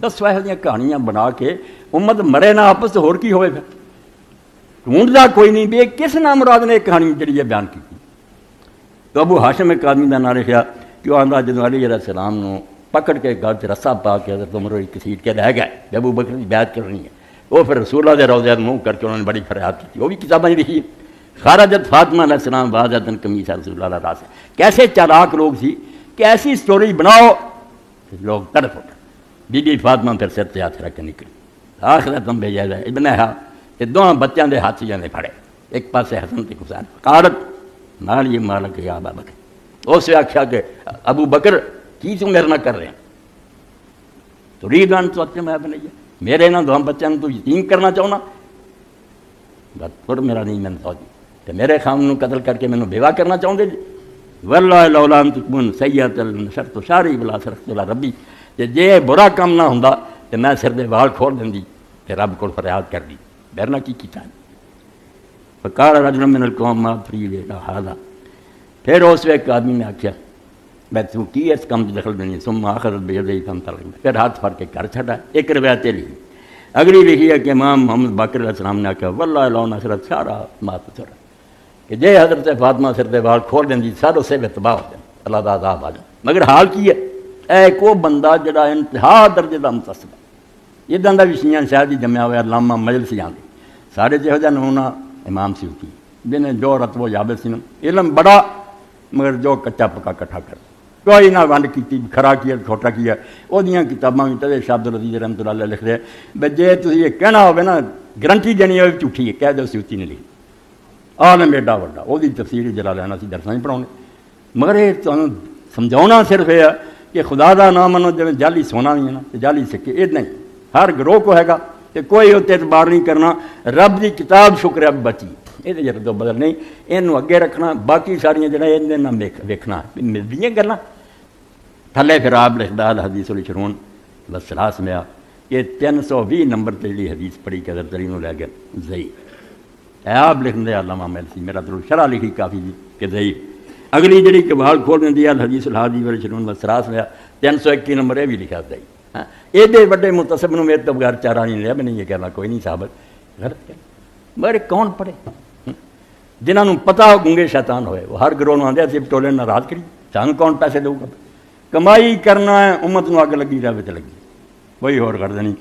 दसो ਇਹੋ ਜਿਹੀਆਂ ਕਹਾਣੀਆਂ ਬਣਾ ਕੇ ਉਮਤ ਮਰੇ ਨਾ ਆਪਸ ਹੋਰ ਕੀ ਹੋਵੇ ਫਿਰ ढूंढता कोई नहीं भी किस नाम मुराद ने एक कहानी जी बयान की तो अबू हाशिम एक आदमी का नाम लिखा कि वह आंदा जो अली अलैहिस्सलाम पकड़ के गल च रस्सा पा के हज़रत उमर घसीट के लै गए अबू बकर की बैत करनी है वो फिर रसूलुल्लाह दे रोज़े मुँह करके उन्होंने बड़ी फरियाद की वो भी किताबें लिखी खारजत फातिमा अलैहिस्सलाम वाज़तन कमीस रसूलुल्लाह रास कैसे चालाक लोग थी कि ऐसी स्टोरी बनाओ लोग तड़फ उठ बीबी फातिमा फिर सिर से हाथ रख के निकली आखिर तुम भेजा जाए इबन हा ये दोनों बच्चों के हाथ जाने फड़े एक पासे हसन ते हुसैन कारत नाल ये मालक या अबू बकर उसने आख्या कि अबू बकर की तू मेरे ना कर रहे हैं तो रीदान सोचे मैं बनाइए मेरे ना दो बच्चों तू यतीम करना चाहना बस फिर मेरा नहीं मैंने सोची तो मेरे खाम कतल करके मैंने बेवा करना चाहते जी वल्लाह लौलान तुकुन सैयदल नशर तो सारी बला सरतुल्ला रब्बी जे बुरा काम ना होंदा तो मैं सिर दे वाल खोल देंदी ते रब को फरियाद कर दी डरना की किया फकार रजुल मिनल कौम मा फरी हादा फिर उस एक आदमी ने आख्या मैं तू की इस काम की दखल देनी सुम आखिर बेदई कम तल फिर हाथ फड़ के घर छड़ा एक रिवायत लिखी अगली लिखी है कि इमाम मोहम्मद बाकर अलैहिस्सलाम ने आख्या वल्लाह लौ नसरत सारा मात सर कि जे हज़रत फातिमा सिर दे वाल खोल देंदी सारो से तबाह हो जाए अल्लाह दा अज़ाब आ जाए मगर हाल की है ऐ को बंदा जड़ा इंतहा दर्जे का मुतसब इदां दा भी शियां शायद ही जम्या हुआ लामा मजलिस आंदे सारे जो नमूना इमाम सियूती जिन्हें जो रतबो याबत सी इलम बड़ा मगर जो कच्चा पक्का कट्ठा कर कोई ना वंड की खरा किया छोटा किया वह किताबां भी तदे शाह अब्दुल अज़ीज़ रहमतुल्लाह अलैह लिखते भाई जे तुम ये कहना हो ना गारंटी देनी हो झूठी है कह दो सियूती ने लिखी आलम एडा वड्डा वो तफसीर जला लेना असीं दरसां ही पढ़ाने मगर ये तुहानूं समझाउणा सिर्फ यह है कि खुदा का नाम मनो जिवें जाली सोना भी है ना जाली सिक्के इदां ही हर ग्रोह को हैगा तो कोई उत्ते एतबार नहीं करना रब की किताब शुक्र अब बची ये जर तो बदल नहीं इनू अगे रखना बाकी सारिया जो वेखना मिलदियाँ गल्लां थले फिर आप लिखदा अल हदीस उल शरून बस सलाह समया कि 320 नंबर पर जी हदीस पढ़ी के अदर तरीन लै गया जई आप लिखते अल्लामा मैलसी मेरा तो शरह लिखी काफ़ी जी कि जई अगली जी कबाल खोल देंदी अल हदीस उल हादी उल शरून बस सलाह समया 321 नंबर यह भी लिखा जई हाँ एडे बड़े मुतसब ने मेरे तो बगैर चारा नहीं लिया मैंने ये कहना कोई नहीं साबित गलत कह मगर कौन पढ़े जिन्होंने पता हो गूंगे शैतान होए वो हर गिरोह आते असं टोले नाराज करी सानू कौन पैसे दूगा कमाई करना है उम्मत को अग लगी रहे तो लगी कोई होर कर देनी